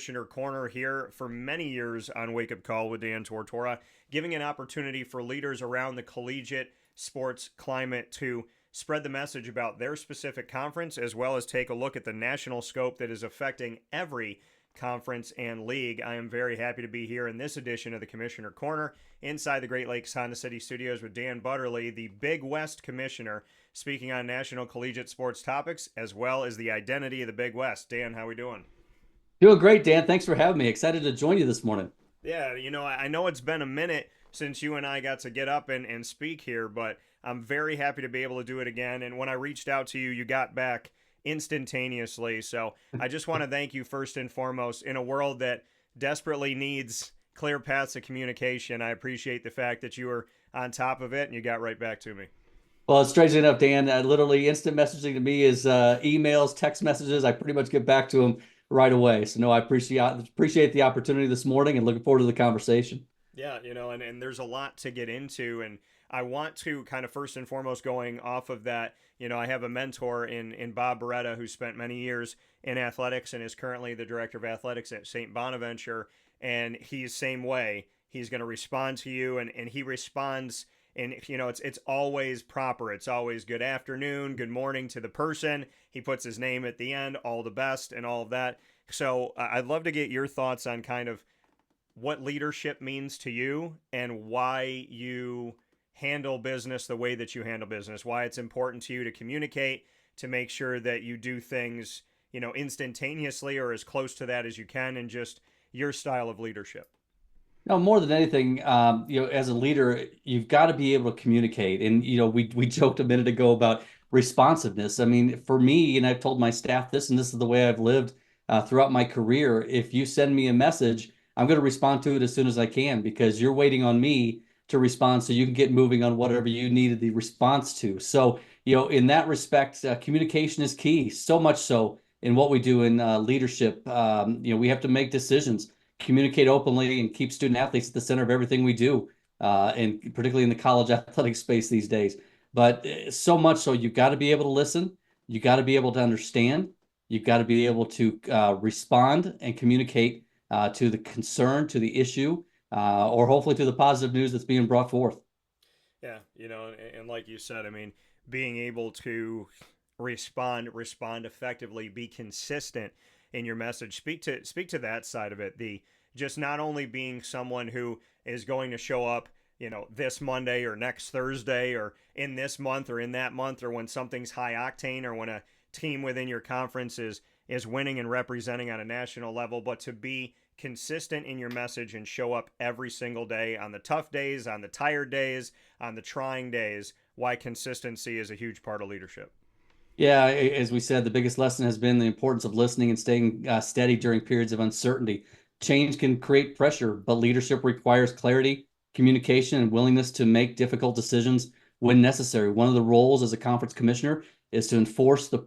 Commissioner Corner here for many years on Wake Up Call with Dan Tortora, giving an opportunity for leaders around the collegiate sports climate to spread the message about their specific conference, as well as take a look at the national scope that is affecting every conference and league. I am very happy to be here in this edition of the Commissioner Corner inside the Great Lakes Honda City Studios with Dan Butterly, the Big West Commissioner, speaking on national collegiate sports topics as well as the identity of the Big West. Dan, how we doing? Doing great, Dan. Thanks for having me. Excited to join you this morning. Yeah, I know it's been a minute since you and I got to get up and speak here, but I'm very happy to be able to do it again. And when I reached out to you, you got back instantaneously. So I just want to thank you first and foremost. In a world that desperately needs clear paths of communication, I appreciate the fact that you were on top of it and you got right back to me. Well, strangely enough, Dan, literally instant messaging to me is emails, text messages. I pretty much get back to them right away. So no, I appreciate the opportunity this morning and looking forward to the conversation. Yeah, and there's a lot to get into. And I want to kind of first and foremost going off of that, I have a mentor in Bob Beretta who spent many years in athletics and is currently the director of athletics at St. Bonaventure. And he's same way. He's going to respond to you and he responds and it's always proper. It's always good afternoon, good morning to the person. He puts his name at the end, all the best and all of that. So I'd love to get your thoughts on kind of what leadership means to you and why you handle business the way that you handle business, why it's important to you to communicate, to make sure that you do things, instantaneously or as close to that as you can, and just your style of leadership. No, more than anything, as a leader, you've got to be able to communicate. And we joked a minute ago about responsiveness. I mean, for me, and I've told my staff this, and this is the way I've lived throughout my career. If you send me a message, I'm going to respond to it as soon as I can because you're waiting on me to respond so you can get moving on whatever you needed the response to. So, in that respect, communication is key. So much so in what we do in leadership. We have to make decisions, communicate openly, and keep student athletes at the center of everything we do, and particularly in the college athletic space these days. But so much so, you've got to be able to listen. You got to be able to understand. You've got to be able to respond and communicate to the concern, to the issue, or hopefully to the positive news that's being brought forth. Yeah, and like you said, I mean, being able to respond effectively, be consistent in your message. Speak to that side of it. The just not only being someone who is going to show up, this Monday or next Thursday or in this month or in that month or when something's high octane or when a team within your conference is winning and representing on a national level, but to be consistent in your message and show up every single day on the tough days, on the tired days, on the trying days. Why consistency is a huge part of leadership. Yeah, as we said, the biggest lesson has been the importance of listening and staying steady during periods of uncertainty. Change can create pressure, but leadership requires clarity, communication, and willingness to make difficult decisions when necessary. One of the roles as a conference commissioner is to enforce the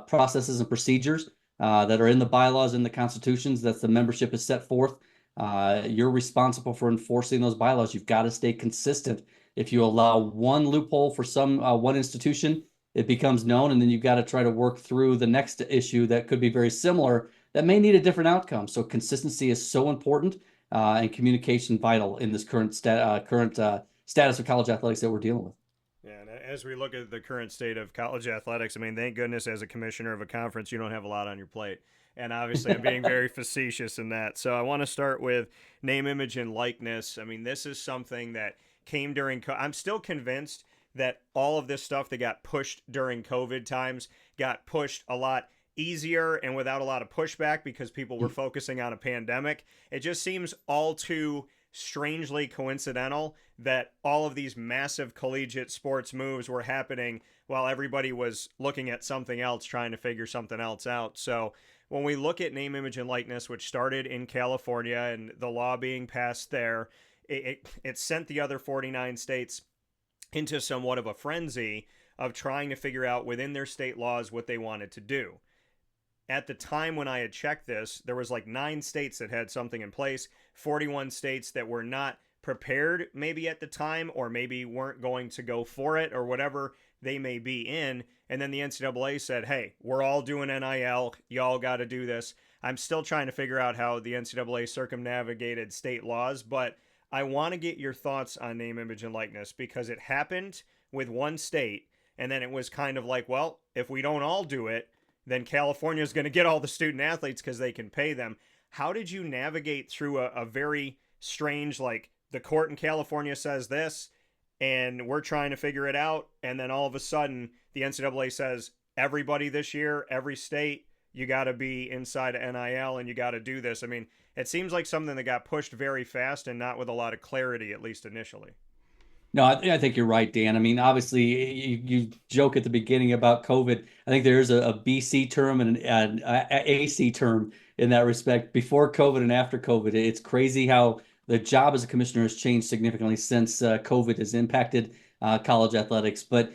processes and procedures that are in the bylaws and the constitutions that the membership has set forth. You're responsible for enforcing those bylaws. You've got to stay consistent. If you allow one loophole for one institution, it becomes known, and then you've got to try to work through the next issue that could be very similar that may need a different outcome. So consistency is so important, and communication vital in this current status of college athletics that we're dealing with. Yeah, and as we look at the current state of college athletics, I mean, thank goodness as a commissioner of a conference, you don't have a lot on your plate. And obviously, I'm being very facetious in that. So I want to start with name, image, and likeness. I mean, this is something that came during. I'm still convinced that all of this stuff that got pushed during COVID times got pushed a lot easier and without a lot of pushback because people were focusing on a pandemic. It just seems all too strangely coincidental that all of these massive collegiate sports moves were happening while everybody was looking at something else, trying to figure something else out. So when we look at name, image, and likeness, which started in California and the law being passed there, it sent the other 49 states into somewhat of a frenzy of trying to figure out within their state laws what they wanted to do. At the time when I had checked this, there was like 9 states that had something in place, 41 states that were not prepared maybe at the time or maybe weren't going to go for it or whatever they may be in. And then the NCAA said, hey, we're all doing NIL. Y'all got to do this. I'm still trying to figure out how the NCAA circumnavigated state laws, but I want to get your thoughts on name, image, and likeness because it happened with one state, and then it was kind of like, well, if we don't all do it, then California is going to get all the student athletes because they can pay them. How did you navigate through a very strange, like the court in California says this, and we're trying to figure it out, and then all of a sudden the NCAA says everybody this year, every state, you got to be inside of NIL and you got to do this. I mean, it seems like something that got pushed very fast and not with a lot of clarity, at least initially. No, I think you're right, Dan. I mean, obviously, you joke at the beginning about COVID. I think there is a BC term and an AC term in that respect. Before COVID and after COVID, it's crazy how the job as a commissioner has changed significantly since COVID has impacted college athletics. But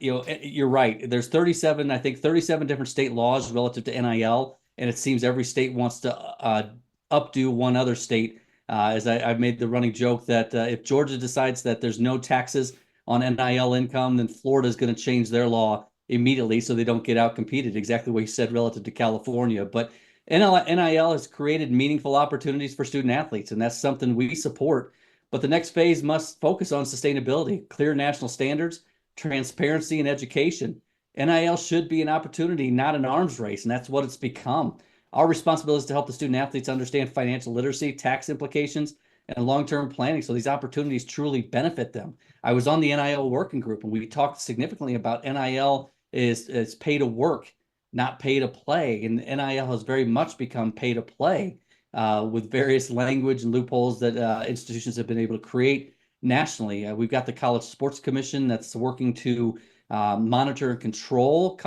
you're right. There's 37, I think 37 different state laws relative to NIL, and it seems every state wants to updo one other state. As I've made the running joke that if Georgia decides that there's no taxes on NIL income, then Florida is going to change their law immediately so they don't get out competed. Exactly what you said relative to California. But NIL has created meaningful opportunities for student athletes, and that's something we support. But the next phase must focus on sustainability, clear national standards, transparency, and education. NIL should be an opportunity, not an arms race, and that's what it's become. Our responsibility is to help the student athletes understand financial literacy, tax implications, and long-term planning so these opportunities truly benefit them. I was on the NIL working group, and we talked significantly about NIL is pay to work, not pay to play. And NIL has very much become pay to play with various language and loopholes that institutions have been able to create nationally. We've got the College Sports Commission that's working to monitor and control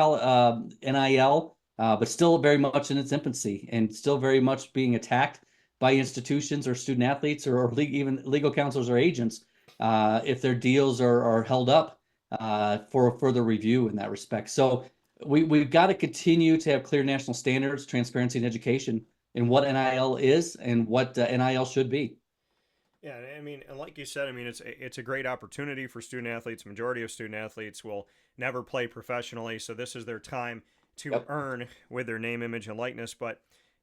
NIL, but still very much in its infancy and still very much being attacked by institutions or student athletes or even legal counselors or agents if their deals are held up for further review in that respect. So we've got to continue to have clear national standards, transparency, and education in what NIL is and what NIL should be. Yeah, I mean, and like you said, I mean, it's a great opportunity for student athletes. Majority of student athletes will never play professionally, so this is their time to earn with their name, image, and likeness. But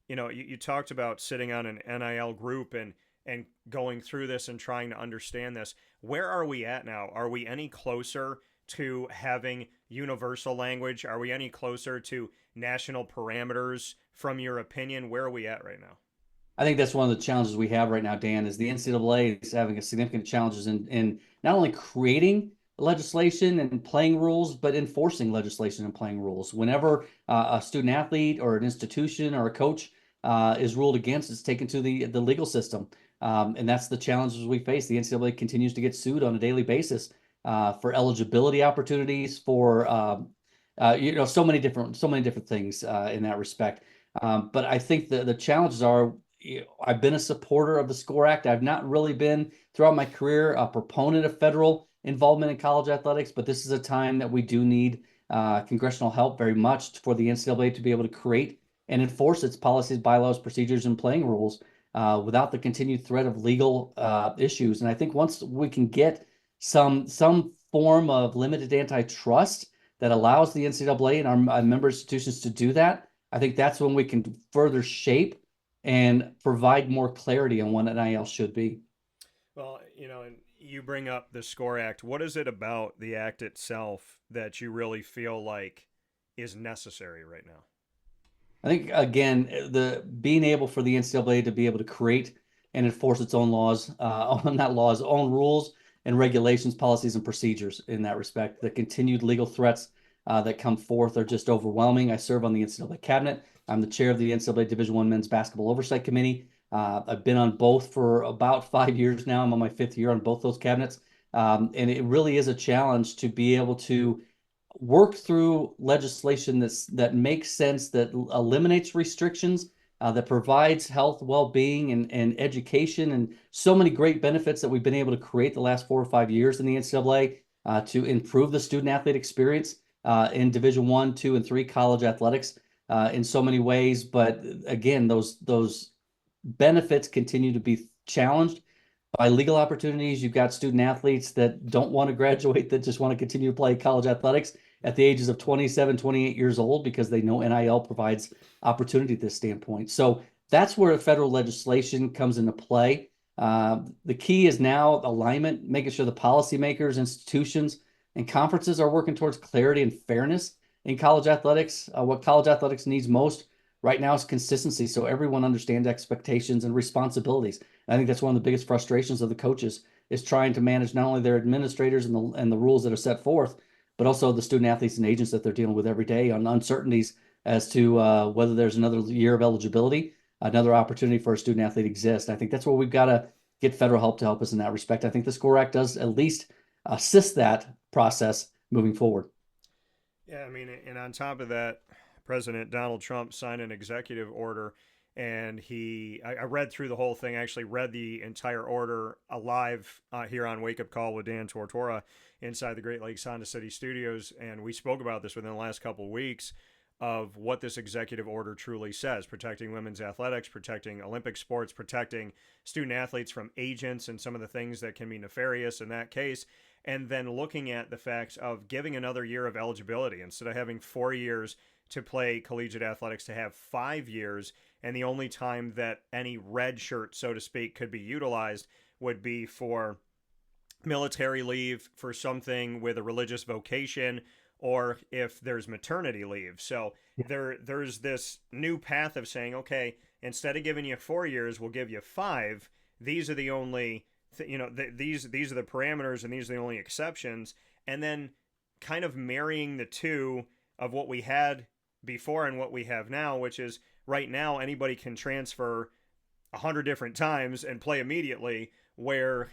you talked about sitting on an NIL group and going through this and trying to understand this. Where are we at now? Are we any closer to having universal language? Are we any closer to national parameters? From your opinion, where are we at right now? I think that's one of the challenges we have right now, Dan, is the NCAA is having a significant challenges in not only creating legislation and playing rules, but enforcing legislation and playing rules. Whenever a student athlete or an institution or a coach is ruled against, it's taken to the legal system. And that's the challenges we face. The NCAA continues to get sued on a daily basis for eligibility opportunities, for so many different things in that respect. But I think the challenges are, I've been a supporter of the SCORE Act. I've not really been, throughout my career, a proponent of federal involvement in college athletics, but this is a time that we do need congressional help very much for the NCAA to be able to create and enforce its policies, bylaws, procedures, and playing rules without the continued threat of legal issues. And I think once we can get some form of limited antitrust that allows the NCAA and our member institutions to do that, I think that's when we can further shape and provide more clarity on what NIL should be. Well, and you bring up the SCORE Act. What is it about the act itself that you really feel like is necessary right now? I think, again, the being able for the NCAA to be able to create and enforce its own laws, not laws, own rules and regulations, policies, and procedures in that respect. The continued legal threats that come forth are just overwhelming. I serve on the NCAA cabinet. I'm the chair of the NCAA Division I Men's Basketball Oversight Committee. I've been on both for about 5 years now. I'm on my 5th year on both those cabinets. And it really is a challenge to be able to work through legislation that makes sense, that eliminates restrictions, that provides health, well-being, and education, and so many great benefits that we've been able to create the last 4 or 5 years in the NCAA to improve the student-athlete experience in Division I, II, and III college athletics in so many ways. But again, those benefits continue to be challenged by legal opportunities. You've got student athletes that don't want to graduate, that just want to continue to play college athletics. at the ages of 27, 28 years old because they know NIL provides opportunity at this standpoint. So that's where federal legislation comes into play. The key is now alignment, making sure the policymakers, institutions, and conferences are working towards clarity and fairness in college athletics. What college athletics needs most right now is consistency, so everyone understands expectations and responsibilities. And I think that's one of the biggest frustrations of the coaches is trying to manage not only their administrators and the rules that are set forth, but also the student athletes and agents that they're dealing with every day on uncertainties as to whether there's another year of eligibility, another opportunity for a student athlete exists. I think that's where we've got to get federal help to help us in that respect. I think the SCORE Act does at least assist that process moving forward. Yeah, I mean, and on top of that, President Donald Trump signed an executive order, and I read through the whole thing. I actually read the entire order live here on Wake Up Call with Dan Tortora inside the Great Lakes Honda City Studios, and we spoke about this within the last couple of weeks of what this executive order truly says: protecting women's athletics, protecting Olympic sports, protecting student athletes from agents and some of the things that can be nefarious in that case. And then looking at the facts of giving another year of eligibility instead of having 4 years to play collegiate athletics, to have 5 years. And the only time that any red shirt, so to speak, could be utilized would be for military leave, for something with a religious vocation, or if there's maternity leave. So there's this new path of saying, okay, instead of giving you 4 years, we'll give you 5. These are the only these are the parameters, and these are the only exceptions. And then kind of marrying the two of what we had before and what we have now, which is right now anybody can transfer 100 different times and play immediately, where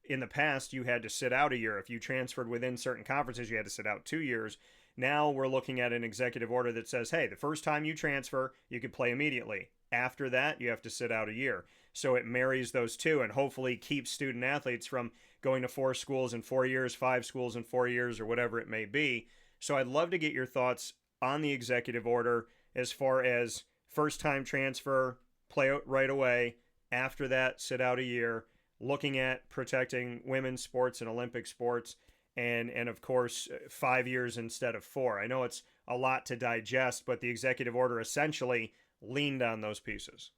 in the past you had to sit out a year. If you transferred within certain conferences, you had to sit out 2 years. Now we're looking at an executive order that says, hey, the first time you transfer, you could play immediately. After that, you have to sit out a year. So it marries those two and hopefully keeps student athletes from going to 4 schools in 4 years, 5 schools in 4 years, or whatever it may be. So I'd love to get your thoughts on the executive order as far as first time transfer, play out right away. After that, sit out a year, looking at protecting women's sports and Olympic sports, and of course 5 years instead of 4. I know it's a lot to digest, but the executive order essentially leaned on those pieces.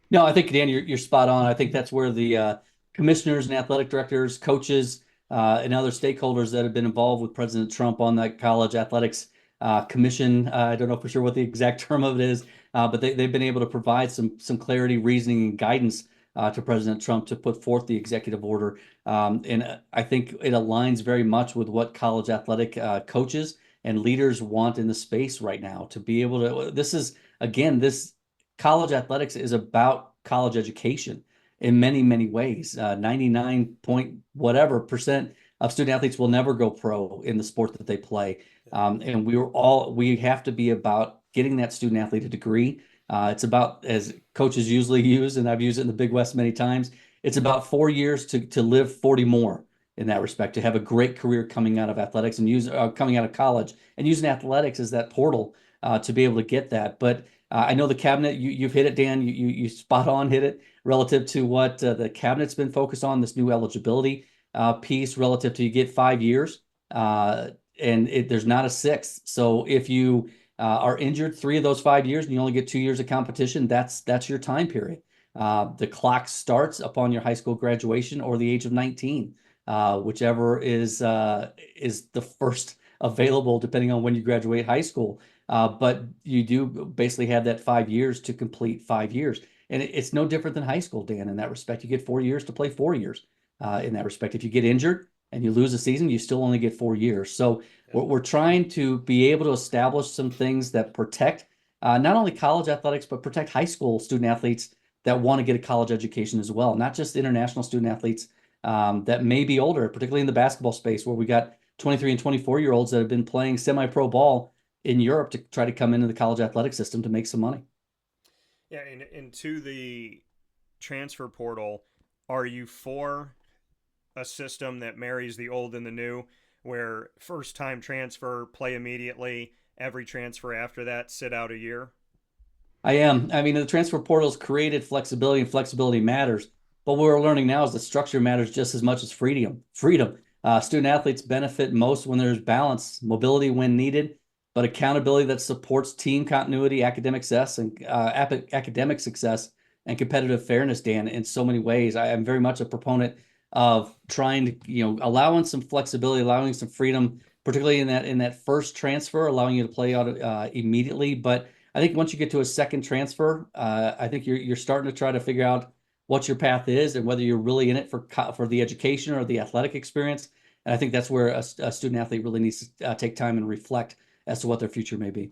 No, I think, Dan, you're spot on. I think that's where the commissioners and athletic directors, coaches, and other stakeholders that have been involved with President Trump on that college athletics commission. I don't know for sure what the exact term of it is, but they've been able to provide some clarity, reasoning, and guidance to President Trump to put forth the executive order. And I think it aligns very much with what college athletic coaches and leaders want in the space right now to be able to. This college athletics is about college education in many, many ways. 99 point whatever percent of student athletes will never go pro in the sport that they play. And we have to be about getting that student athlete a degree. It's about, as coaches usually use, and I've used it in the Big West many times, it's about 4 years to live 40 more in that respect, to have a great career coming out of athletics and coming out of college, and using athletics as that portal to be able to get that. But I know the cabinet, you've hit it, Dan, you spot on hit it relative to what the cabinet's been focused on, this new eligibility piece relative to you get 5 years, and there's not a sixth. So if you are injured 3 of those 5 years and you only get 2 years of competition, that's your time period. The clock starts upon your high school graduation or the age of 19, whichever is the first available, depending on when you graduate high school. But you do basically have that 5 years to complete 5 years. And it's no different than high school, Dan, in that respect. You get 4 years to play 4 years in that respect. If you get injured and you lose a season, you still only get 4 years. So we're trying to be able to establish some things that protect not only college athletics, but protect high school student athletes that want to get a college education as well, not just international student athletes that may be older, particularly in the basketball space, where we got 23 and 24-year-olds that have been playing semi-pro ball in Europe to try to come into the college athletic system to make some money. Yeah, and to the transfer portal, are you for a system that marries the old and the new, where first time transfer, play immediately, every transfer after that, sit out a year? I am. I mean, the transfer portal's created flexibility, and flexibility matters. But what we're learning now is that structure matters just as much as freedom. Student athletes benefit most when there's balance, mobility when needed, but accountability that supports team continuity, academic success, and competitive fairness. Dan, in so many ways, I am very much a proponent of trying to, allowing some flexibility, allowing some freedom, particularly in that first transfer, allowing you to play out immediately. But I think once you get to a second transfer, I think you're starting to try to figure out what your path is and whether you're really in it for the education or the athletic experience. And I think that's where a student athlete really needs to take time and reflect as to what their future may be.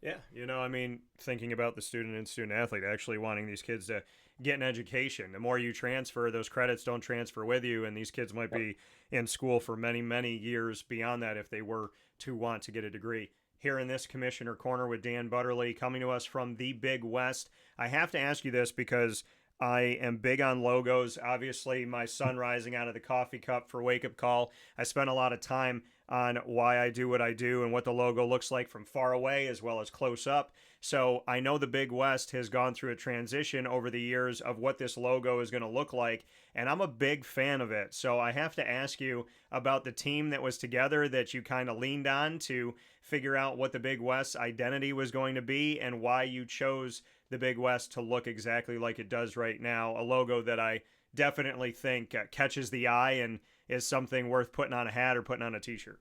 Yeah, I mean, thinking about the student and student athlete, actually wanting these kids to get an education. The more you transfer, those credits don't transfer with you, and these kids might be in school for many, many years beyond that if they were to want to get a degree. Here in this Commissioner Corner with Dan Butterly, coming to us from the Big West. I have to ask you this because I am big on logos. Obviously, my sun rising out of the coffee cup for Wake Up Call. I spent a lot of time on why I do what I do and what the logo looks like from far away as well as close up. So I know the Big West has gone through a transition over the years of what this logo is going to look like, and I'm a big fan of it. So I have to ask you about the team that was together that you kind of leaned on to figure out what the Big West's identity was going to be and why you chose the Big West to look exactly like it does right now. A logo that I definitely think catches the eye and is something worth putting on a hat or putting on a t-shirt.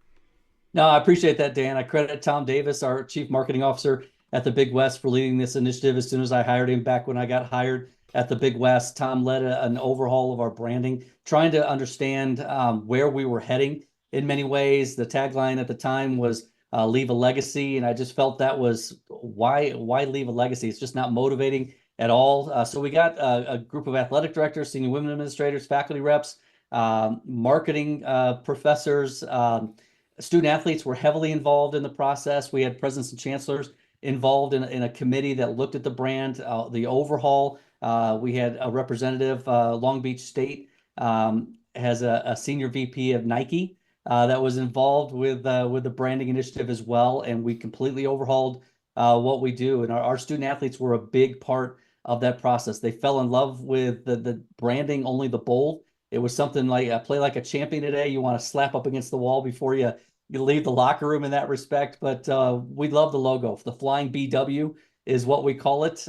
No, I appreciate that, Dan. I credit Tom Davis, our Chief Marketing Officer at the Big West, for leading this initiative as soon as I hired him back when I got hired at the Big West. Tom led an overhaul of our branding, trying to understand where we were heading in many ways. The tagline at the time was leave a legacy. And I just felt that was why leave a legacy? It's just not motivating at all. So we got a group of athletic directors, senior women administrators, faculty reps, marketing professors, student athletes were heavily involved in the process. We had presidents and chancellors involved in a committee that looked at the brand, the overhaul. We had a representative, Long Beach State has a senior VP of Nike that was involved with the branding initiative as well. And we completely overhauled what we do. And our student athletes were a big part of that process. They fell in love with the branding, only the bold. It was something like play like a champion today. You want to slap up against the wall before you leave the locker room in that respect. But we love the logo. The Flying BW is what we call it.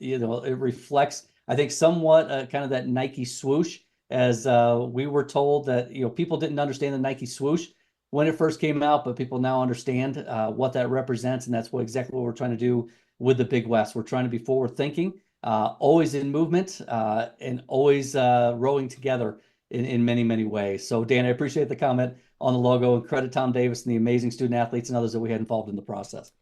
It reflects, I think, somewhat kind of that Nike swoosh, as we were told that people didn't understand the Nike swoosh when it first came out, but people now understand what that represents, and that's exactly what we're trying to do with the Big West. We're trying to be forward thinking, always in movement, and always rowing together in many, many ways. So, Dan, I appreciate the comment on the logo, and credit Tom Davis and the amazing student athletes and others that we had involved in the process.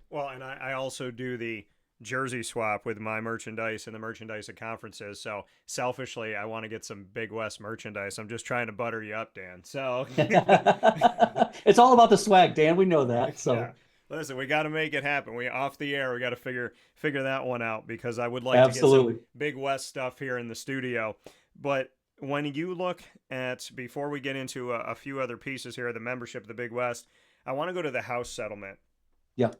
Well, and I also do the jersey swap with my merchandise and the merchandise at conferences. So selfishly, I want to get some Big West merchandise. I'm just trying to butter you up, Dan. So it's all about the swag, Dan. We know that. So yeah. Listen, we got to make it happen. We off the air. We got to figure that one out because I would like Absolutely. to get some Big West stuff here in the studio. But when you look at, before we get into a few other pieces here, the membership of the Big West, I want to go to the House settlement. Yeah.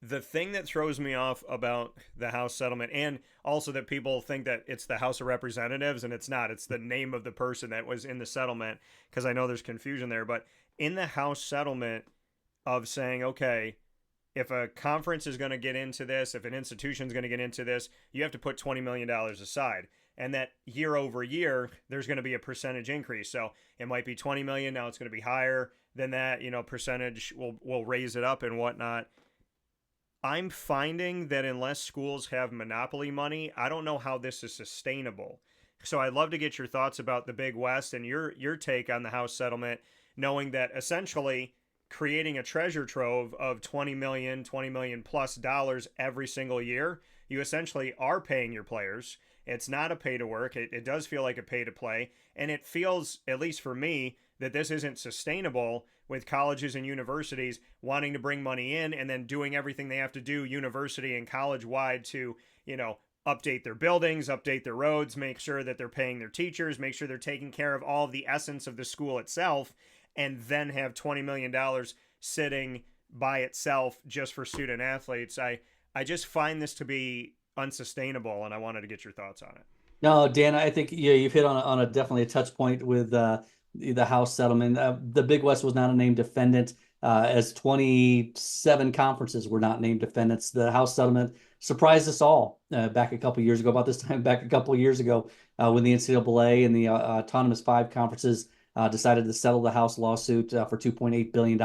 The thing that throws me off about the House settlement, and also that people think that it's the House of Representatives, and it's not. It's the name of the person that was in the settlement, because I know there's confusion there. But in the House settlement of saying, okay, if a conference is going to get into this, if an institution is going to get into this, you have to put $20 million aside. And that year over year, there's going to be a percentage increase. So it might be 20 million. Now it's going to be higher than that. Percentage will raise it up and whatnot. I'm finding that unless schools have monopoly money, I don't know how this is sustainable. So I'd love to get your thoughts about the Big West and your take on the House settlement, knowing that essentially creating a treasure trove of $20 million plus dollars every single year, you essentially are paying your players. It's not a pay to work. It does feel like a pay to play. And it feels, at least for me, that this isn't sustainable with colleges and universities wanting to bring money in and then doing everything they have to do university and college wide to, update their buildings, update their roads, make sure that they're paying their teachers, make sure they're taking care of all of the essence of the school itself, and then have $20 million sitting by itself just for student athletes. I just find this to be unsustainable, and I wanted to get your thoughts on it. No, Dan, I think you've hit on a definitely a touch point with the House settlement. The Big West was not a named defendant, as 27 conferences were not named defendants. The House settlement surprised us all back a couple of years ago, about this time back a couple of years ago, when the NCAA and the Autonomous Five conferences decided to settle the House lawsuit for $2.8 billion.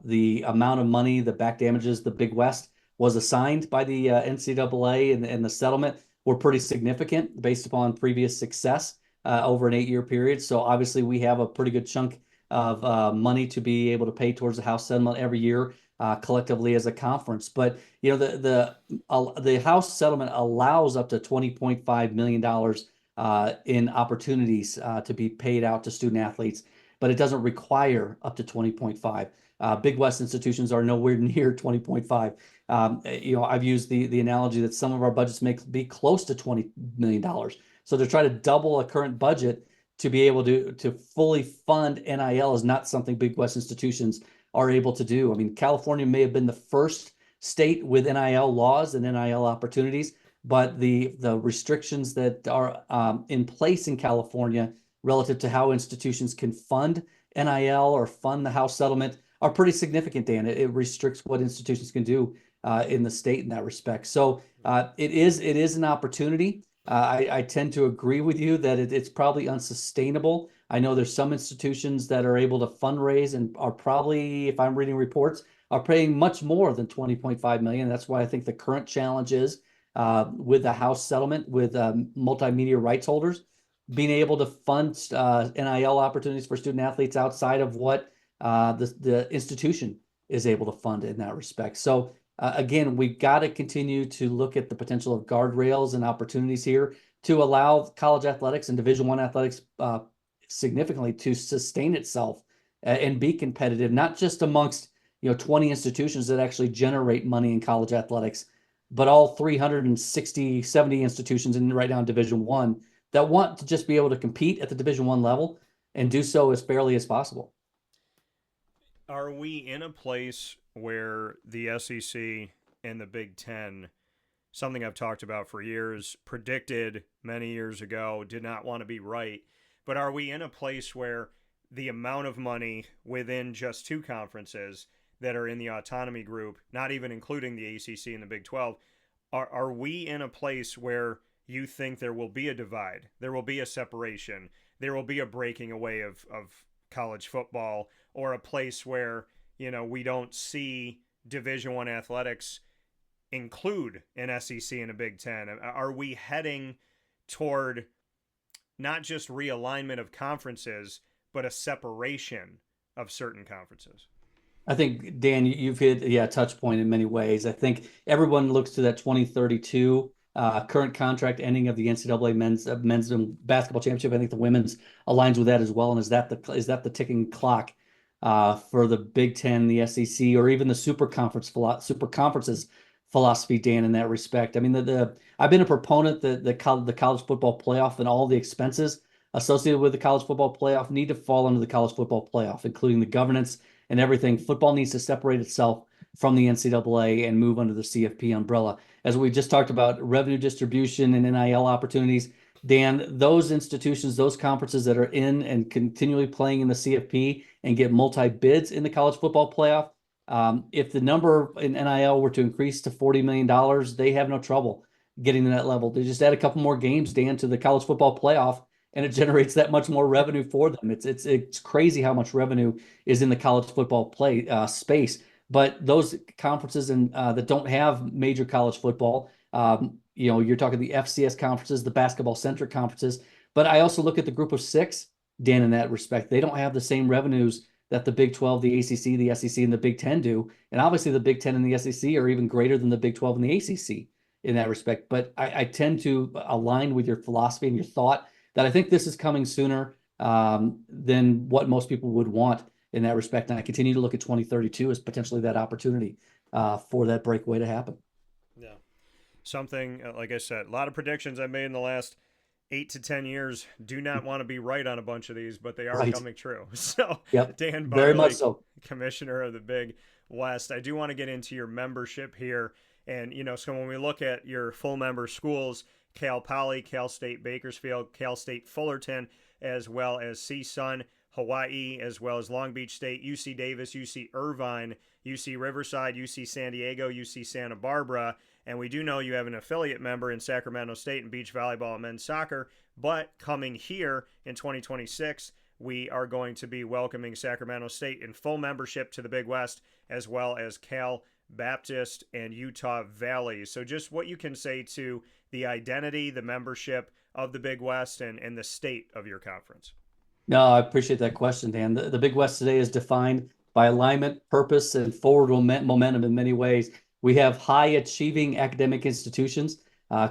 The amount of money, the back damages, the Big West was assigned by the NCAA, and the settlement were pretty significant based upon previous success over an 8-year period. So obviously we have a pretty good chunk of money to be able to pay towards the House settlement every year collectively as a conference. But the House settlement allows up to $20.5 million in opportunities to be paid out to student athletes, but it doesn't require up to 20.5. Big West institutions are nowhere near 20.5. I've used the analogy that some of our budgets may be close to $20 million. So to try to double a current budget to be able to fully fund NIL is not something Big West institutions are able to do. I mean, California may have been the first state with NIL laws and NIL opportunities, but the restrictions that are in place in California relative to how institutions can fund NIL or fund the House settlement are pretty significant, Dan. It restricts what institutions can do in the state in that respect. So it is an opportunity. I tend to agree with you that it's probably unsustainable. I know there's some institutions that are able to fundraise and are probably, if I'm reading reports, are paying much more than 20.5 million. That's why I think the current challenge is with the House settlement with multimedia rights holders being able to fund NIL opportunities for student athletes outside of what the institution is able to fund in that respect. So again, we've got to continue to look at the potential of guardrails and opportunities here to allow college athletics and Division I athletics significantly to sustain itself and be competitive, not just amongst 20 institutions that actually generate money in college athletics, but all 360, 70 institutions in right now in Division I that want to just be able to compete at the Division I level and do so as fairly as possible. Are we in a place where the SEC and the Big Ten, something I've talked about for years, predicted many years ago, did not want to be right, but are we in a place where the amount of money within just two conferences that are in the autonomy group, not even including the ACC and the Big 12, are we in a place where you think there will be a divide, there will be a separation, there will be a breaking away of college football, or a place where we don't see Division I athletics include an SEC and a Big Ten? Are we heading toward not just realignment of conferences, but a separation of certain conferences? I think, Dan, you've hit a touch point in many ways. I think everyone looks to that 2032 current contract ending of the NCAA men's basketball championship. I think the women's aligns with that as well. And is that the ticking clock for the Big Ten, the SEC, or even the super conferences philosophy, Dan, in that respect? I mean, I've been a proponent that the college football playoff and all the expenses associated with the college football playoff need to fall under the college football playoff, including the governance and everything. Football needs to separate itself from the NCAA and move under the CFP umbrella. As we just talked about, revenue distribution and NIL opportunities, Dan, those institutions, those conferences that are in and continually playing in the CFP and get multi-bids in the college football playoff, if the number in NIL were to increase to $40 million, they have no trouble getting to that level. They just add a couple more games, Dan, to the college football playoff, and it generates that much more revenue for them. It's crazy how much revenue is in the college football play space. But those conferences and that don't have major college football, you're talking the FCS conferences, the basketball-centric conferences. But I also look at the group of six, Dan, in that respect. They don't have the same revenues that the Big 12, the ACC, the SEC, and the Big 10 do. And obviously the Big 10 and the SEC are even greater than the Big 12 and the ACC in that respect. But I tend to align with your philosophy and your thought that I think this is coming sooner than what most people would want in that respect. And I continue to look at 2032 as potentially that opportunity for that breakaway to happen. Yeah. Something, like I said, a lot of predictions I made in the last 8 to 10 years. Do not want to be right on a bunch of these, but they are coming true. So, yep. Dan Barley, very much so. Commissioner of the Big West, I do want to get into your membership here. And, so when we look at your full member schools, Cal Poly, Cal State Bakersfield, Cal State Fullerton, as well as CSUN, Hawaii, as well as Long Beach State, UC Davis, UC Irvine, UC Riverside, UC San Diego, UC Santa Barbara. And we do know you have an affiliate member in Sacramento State in beach volleyball and men's soccer. But coming here in 2026, we are going to be welcoming Sacramento State in full membership to the Big West, as well as Cal Baptist and Utah Valley. So just what you can say to the identity, the membership of the Big West, and the state of your conference. No, I appreciate that question, Dan. The Big West today is defined by alignment, purpose, and forward momentum in many ways. We have high achieving academic institutions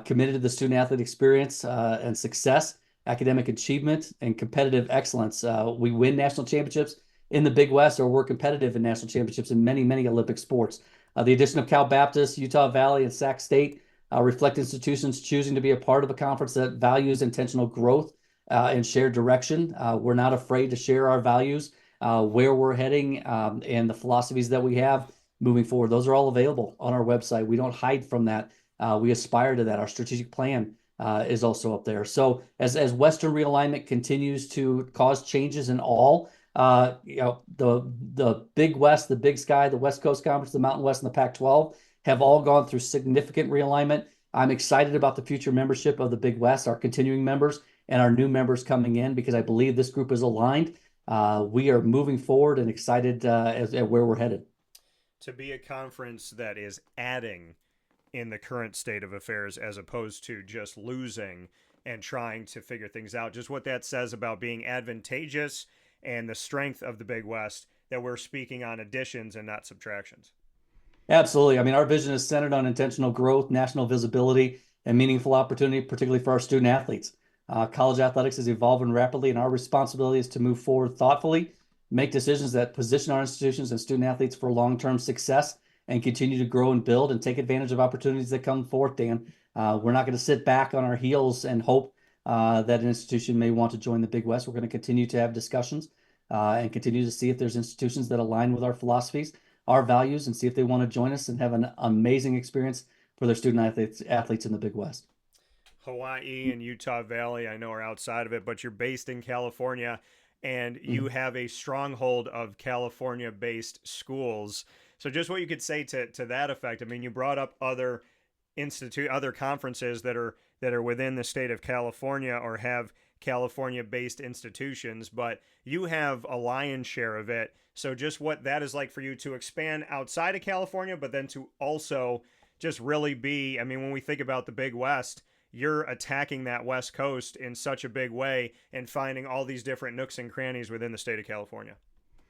committed to the student athlete experience and success, academic achievement, and competitive excellence. We win national championships in the Big West, or we're competitive in national championships in many, many Olympic sports. The addition of Cal Baptist, Utah Valley, and Sac State reflect institutions choosing to be a part of a conference that values intentional growth and shared direction. We're not afraid to share our values, where we're heading, and the philosophies that we have moving forward. Those are all available on our website. We don't hide from that. We aspire to that. Our strategic plan is also up there. So as Western realignment continues to cause changes in all, the Big West, the Big Sky, the West Coast Conference, the Mountain West, and the Pac-12 have all gone through significant realignment. I'm excited about the future membership of the Big West, our continuing members, and our new members coming in, because I believe this group is aligned. We are moving forward and excited at where we're headed. To be a conference that is adding in the current state of affairs as opposed to just losing and trying to figure things out, just what that says about being advantageous and the strength of the Big West, that we're speaking on additions and not subtractions. Absolutely. I mean, our vision is centered on intentional growth, national visibility, and meaningful opportunity, particularly for our student athletes. College athletics is evolving rapidly, and our responsibility is to move forward thoughtfully, make decisions that position our institutions and student athletes for long-term success, and continue to grow and build and take advantage of opportunities that come forth, Dan. We're not going to sit back on our heels and hope that an institution may want to join the Big West. We're going to continue to have discussions and continue to see if there's institutions that align with our philosophies, our values, and see if they want to join us and have an amazing experience for their student athletes in the Big West. Hawaii and Utah Valley, I know, are outside of it, but you're based in California, and you have a stronghold of California-based schools. So just what you could say to that effect. I mean, you brought up other conferences that are within the state of California or have California-based institutions, but you have a lion's share of it. So just what that is like for you to expand outside of California, but then to also just really be, I mean, when we think about the Big West, you're attacking that West Coast in such a big way and finding all these different nooks and crannies within the state of California.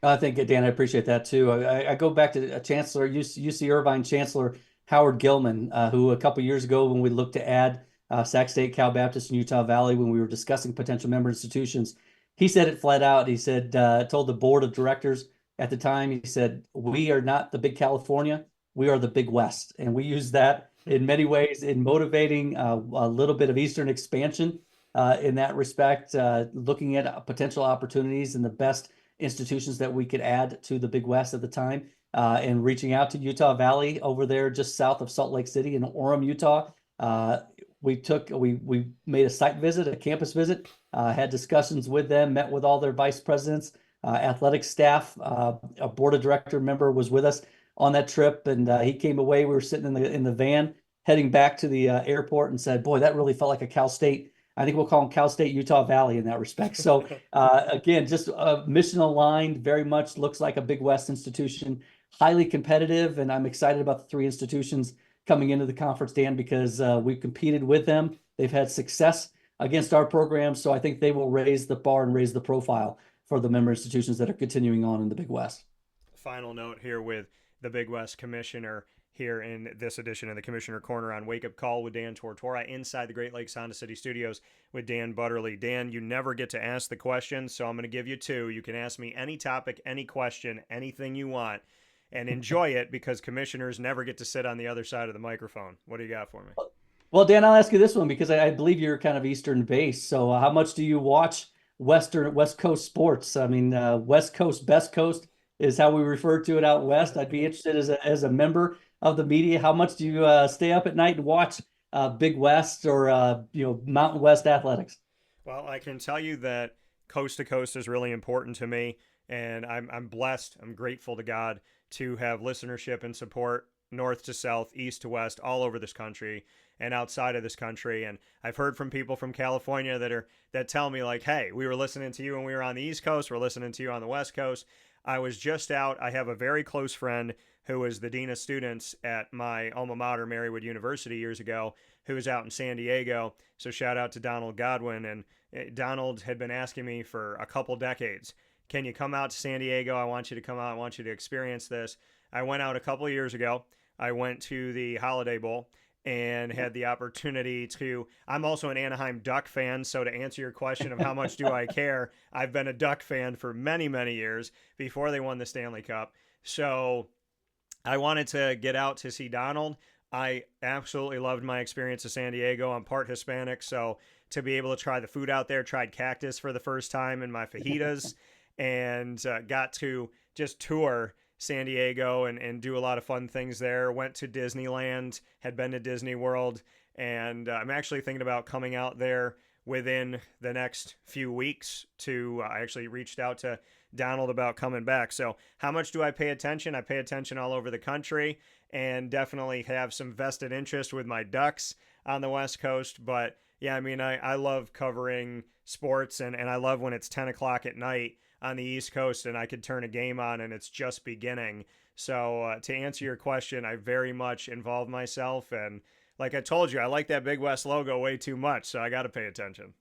I think, Dan, I appreciate that too. I go back to Chancellor, UC Irvine Chancellor Howard Gilman, who a couple years ago, when we looked to add Sac State, Cal Baptist, and Utah Valley, when we were discussing potential member institutions, he said it flat out. He said, told the board of directors at the time, he said, "We are not the Big California, we are the Big West." And we use that in many ways in motivating a little bit of Eastern expansion in that respect, looking at potential opportunities and the best institutions that we could add to the Big West at the time, and reaching out to Utah Valley over there just south of Salt Lake City in Orem, Utah. We made a site visit, a campus visit, had discussions with them, met with all their vice presidents, athletic staff. A board of director member was with us on that trip, and he came away. We were sitting in the van heading back to the airport, and said, "Boy, that really felt like a Cal State." I think we'll call them Cal State Utah Valley in that respect. So again, just mission aligned, very much looks like a Big West institution, highly competitive. And I'm excited about the three institutions coming into the conference, Dan, because we've competed with them. They've had success against our program. So I think they will raise the bar and raise the profile for the member institutions that are continuing on in the Big West. Final note here with the Big West Commissioner here in this edition of the Commissioner Corner on Wake Up Call with Dan Tortora inside the Great Lakes Honda City Studios with Dan Butterly. Dan, you never get to ask the question, so I'm going to give you two. You can ask me any topic, any question, anything you want, and enjoy it, because commissioners never get to sit on the other side of the microphone. What do you got for me? Well, Dan, I'll ask you this one, because I believe you're kind of Eastern based. So how much do you watch West Coast sports? I mean, West Coast, best coast is how we refer to it out West. I'd be interested as a member of the media. How much do you stay up at night and watch Big West or Mountain West athletics? Well, I can tell you that coast to coast is really important to me, and I'm blessed. I'm grateful to God to have listenership and support north to south, east to west, all over this country and outside of this country. And I've heard from people from California that tell me like, "Hey, we were listening to you when we were on the East Coast. We're listening to you on the West Coast." I was just out. I have a very close friend who was the dean of students at my alma mater, Marywood University, years ago, who was out in San Diego. So shout out to Donald Godwin. And Donald had been asking me for a couple decades, can you come out to San Diego? I want you to come out. I want you to experience this. I went out a couple of years ago. I went to the Holiday Bowl and had the opportunity to. I'm also an Anaheim Duck fan, so to answer your question of how much do I care, I've been a Duck fan for many, many years before they won the Stanley Cup. So I wanted to get out to see Donald. I absolutely loved my experience in San Diego. I'm part Hispanic, so to be able to try the food out there, tried cactus for the first time in my fajitas, and got to just tour San Diego and do a lot of fun things there. Went to Disneyland, had been to Disney World, and I'm actually thinking about coming out there within the next few weeks to I actually reached out to Donald about coming back. So how much do I pay attention? I pay attention all over the country and definitely have some vested interest with my Ducks on the West Coast. But yeah, I mean, I love covering sports and I love when it's 10 o'clock at night on the East Coast and I could turn a game on and it's just beginning. So to answer your question, I very much involve myself. And like I told you, I like that Big West logo way too much. So I got to pay attention.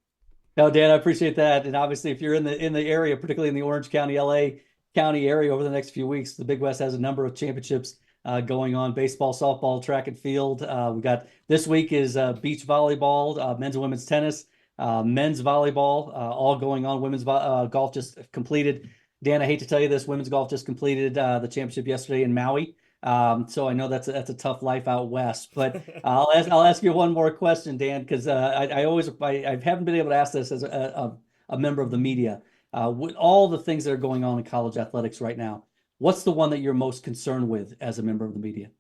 No, Dan, I appreciate that. And obviously, if you're in the area, particularly in the Orange County, LA County area over the next few weeks, the Big West has a number of championships going on: baseball, softball, track and field. We got this week is beach volleyball, men's and women's tennis, men's volleyball, all going on. Women's golf just completed. Dan, I hate to tell you this, women's golf just completed the championship yesterday in Maui. So I know that's a tough life out west, but I'll ask you one more question, Dan, because I haven't been able to ask this as a member of the media. With all the things that are going on in college athletics right now, what's the one that you're most concerned with as a member of the media?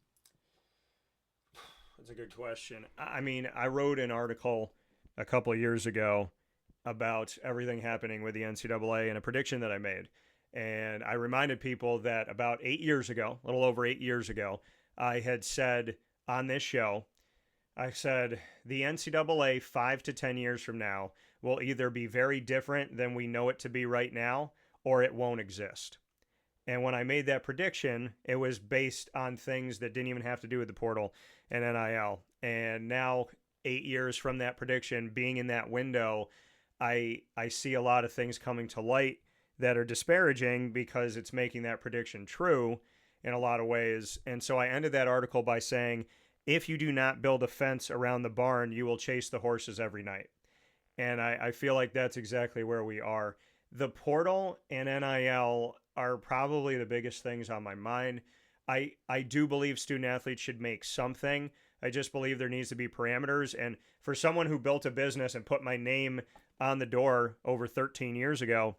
That's a good question. I mean, I wrote an article a couple of years ago about everything happening with the NCAA and a prediction that I made. And I reminded people that about 8 years ago, a little over 8 years ago, I had said on this show, I said the NCAA 5 to 10 years from now will either be very different than we know it to be right now, or it won't exist. And when I made that prediction, it was based on things that didn't even have to do with the portal and NIL. And now, 8 years from that prediction, being in that window, I see a lot of things coming to light that are disparaging because it's making that prediction true in a lot of ways. And so I ended that article by saying, if you do not build a fence around the barn, you will chase the horses every night. And I feel like that's exactly where we are. The portal and NIL are probably the biggest things on my mind. I do believe student athletes should make something. I just believe there needs to be parameters. And for someone who built a business and put my name on the door over 13 years ago,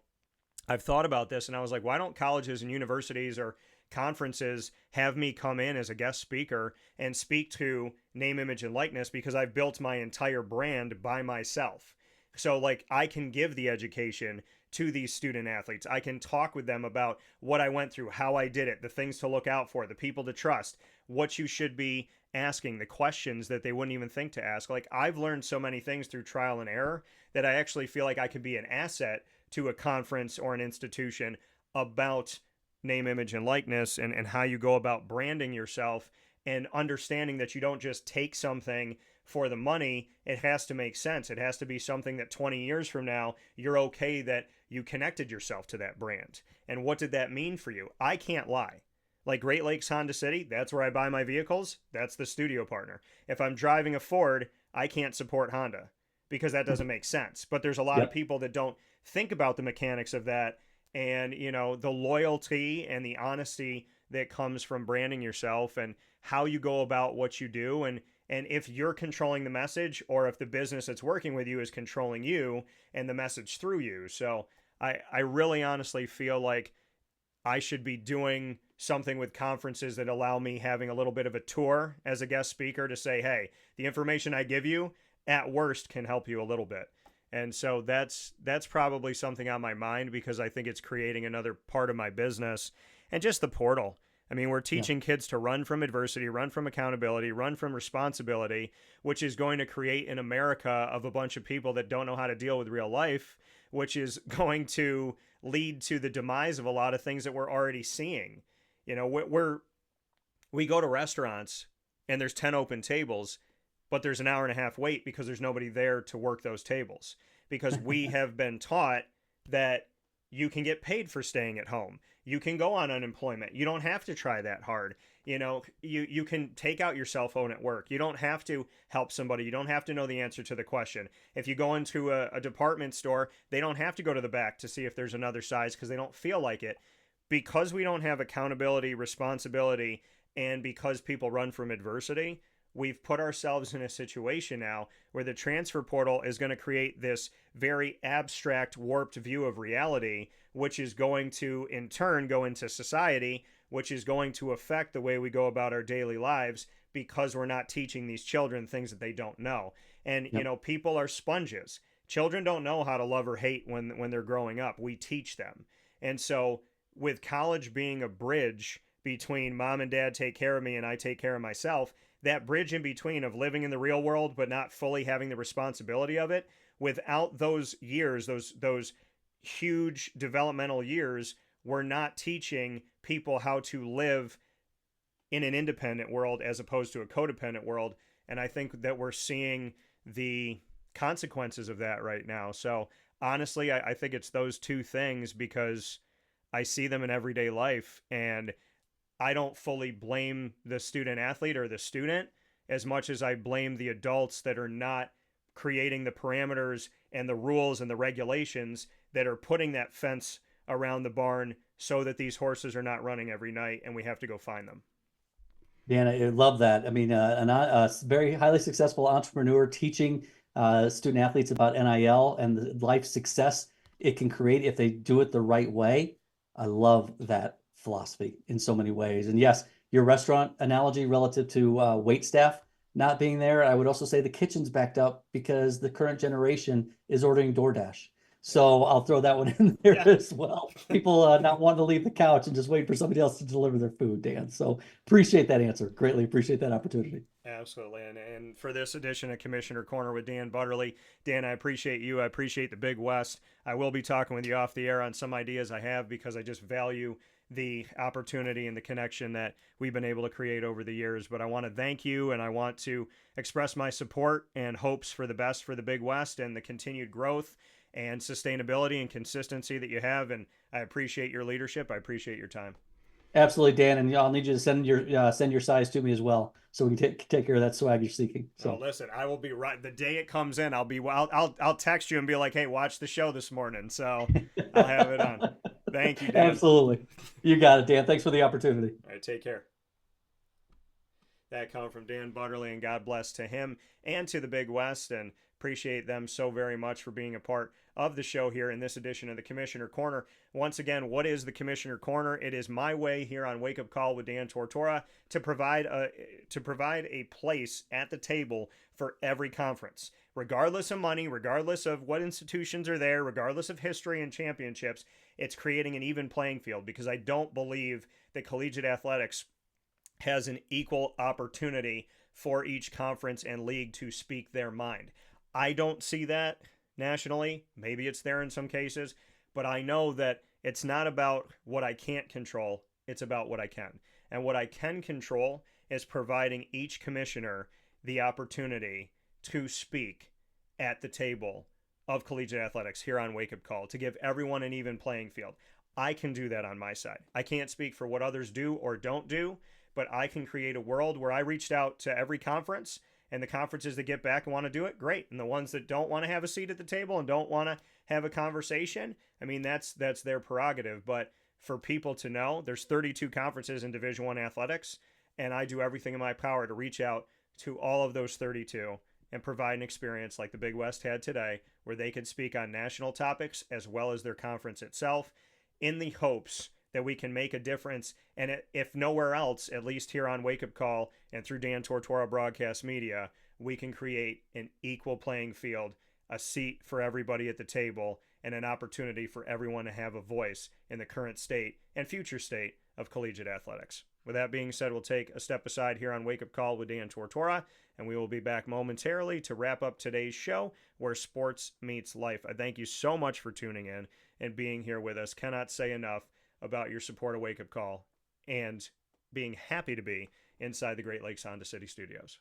I've thought about this and I was like, why don't colleges and universities or conferences have me come in as a guest speaker and speak to name, image, and likeness, because I've built my entire brand by myself. So like I can give the education to these student athletes. I can talk with them about what I went through, how I did it, the things to look out for, the people to trust, what you should be asking, the questions that they wouldn't even think to ask. Like I've learned so many things through trial and error that I actually feel like I could be an asset to a conference or an institution about name, image, and likeness and how you go about branding yourself and understanding that you don't just take something for the money. It has to make sense. It has to be something that 20 years from now, you're okay that you connected yourself to that brand. And what did that mean for you? I can't lie. Like Great Lakes Honda City, that's where I buy my vehicles. That's the studio partner. If I'm driving a Ford, I can't support Honda because that doesn't make sense. But there's a lot of Yep. people that don't think about the mechanics of that and, you know, the loyalty and the honesty that comes from branding yourself and how you go about what you do. And if you're controlling the message or if the business that's working with you is controlling you and the message through you. So I really honestly feel like I should be doing something with conferences that allow me having a little bit of a tour as a guest speaker to say, hey, the information I give you at worst can help you a little bit. And so that's probably something on my mind because I think it's creating another part of my business. And just the portal. I mean, we're Yeah. teaching kids to run from adversity, run from accountability, run from responsibility, which is going to create an America of a bunch of people that don't know how to deal with real life, which is going to lead to the demise of a lot of things that we're already seeing. You know, we go to restaurants and there's 10 open tables, but there's an hour and a half wait because there's nobody there to work those tables. Because we have been taught that you can get paid for staying at home. You can go on unemployment. You don't have to try that hard. You know, you can take out your cell phone at work. You don't have to help somebody. You don't have to know the answer to the question. If you go into a department store, they don't have to go to the back to see if there's another size because they don't feel like it. Because we don't have accountability, responsibility, and because people run from adversity, we've put ourselves in a situation now where the transfer portal is going to create this very abstract, warped view of reality, which is going to, in turn, go into society, which is going to affect the way we go about our daily lives because we're not teaching these children things that they don't know. And, you Yep. know, people are sponges. Children don't know how to love or hate when they're growing up. We teach them. And so, with college being a bridge between mom and dad take care of me and I take care of myself, that bridge in between of living in the real world but not fully having the responsibility of it, without those years, those huge developmental years, we're not teaching people how to live in an independent world as opposed to a codependent world. And I think that we're seeing the consequences of that right now. So honestly, I think it's those two things because I see them in everyday life, and I don't fully blame the student athlete or the student as much as I blame the adults that are not creating the parameters and the rules and the regulations that are putting that fence around the barn so that these horses are not running every night and we have to go find them. Dan, I love that. I mean, a very highly successful entrepreneur teaching student athletes about NIL and the life success it can create if they do it the right way. I love that philosophy in so many ways. And yes, your restaurant analogy relative to wait staff not being there, I would also say the kitchen's backed up because the current generation is ordering DoorDash. So I'll throw that one in there Yeah. as well. People not wanting to leave the couch and just waiting for somebody else to deliver their food, Dan. So appreciate that answer. Greatly appreciate that opportunity. Absolutely. And for this edition of Commissioner Corner with Dan Butterly, Dan, I appreciate you. I appreciate the Big West. I will be talking with you off the air on some ideas I have because I just value the opportunity and the connection that we've been able to create over the years. But I want to thank you and I want to express my support and hopes for the best for the Big West and the continued growth and sustainability and consistency that you have. And I appreciate your leadership. I appreciate your time. Absolutely, Dan. And I'll need you to send your size to me as well, so we can take care of that swag you're seeking. Oh, So listen, I will be right the day it comes in. I'll text you and be like, "Hey, watch the show this morning." So I'll have it on. Thank you, Dan. absolutely, you got it, Dan. Thanks for the opportunity. All right, take care. That come from Dan Butterly, and God bless to him and to the Big West, and appreciate them so very much for being a part of the show here in this edition of the Commissioner Corner. Once again, what is the Commissioner Corner? It is my way here on Wake Up Call with Dan Tortora to provide a place at the table for every conference, regardless of money, regardless of what institutions are there, regardless of history and championships. It's creating an even playing field because I don't believe that collegiate athletics has an equal opportunity for each conference and league to speak their mind. I don't see that nationally. Maybe it's there in some cases, but I know that it's not about what I can't control. It's about what I can. And what I can control is providing each commissioner the opportunity to speak at the table of collegiate athletics here on Wake Up Call to give everyone an even playing field. I can do that on my side. I can't speak for what others do or don't do, but I can create a world where I reached out to every conference, and the conferences that get back and want to do it, great. And the ones that don't want to have a seat at the table and don't want to have a conversation, I mean, that's their prerogative. But for people to know, there's 32 conferences in Division I athletics, and I do everything in my power to reach out to all of those 32 and provide an experience like the Big West had today, where they could speak on national topics as well as their conference itself, in the hopes that we can make a difference. And if nowhere else, at least here on Wake Up Call and through Dan Tortora Broadcast Media, we can create an equal playing field, a seat for everybody at the table, and an opportunity for everyone to have a voice in the current state and future state of collegiate athletics. With that being said, we'll take a step aside here on Wake Up Call with Dan Tortora, and we will be back momentarily to wrap up today's show where sports meets life. I thank you so much for tuning in and being here with us. Cannot say enough about your support of Wake Up Call and being happy to be inside the Great Lakes Honda City Studios.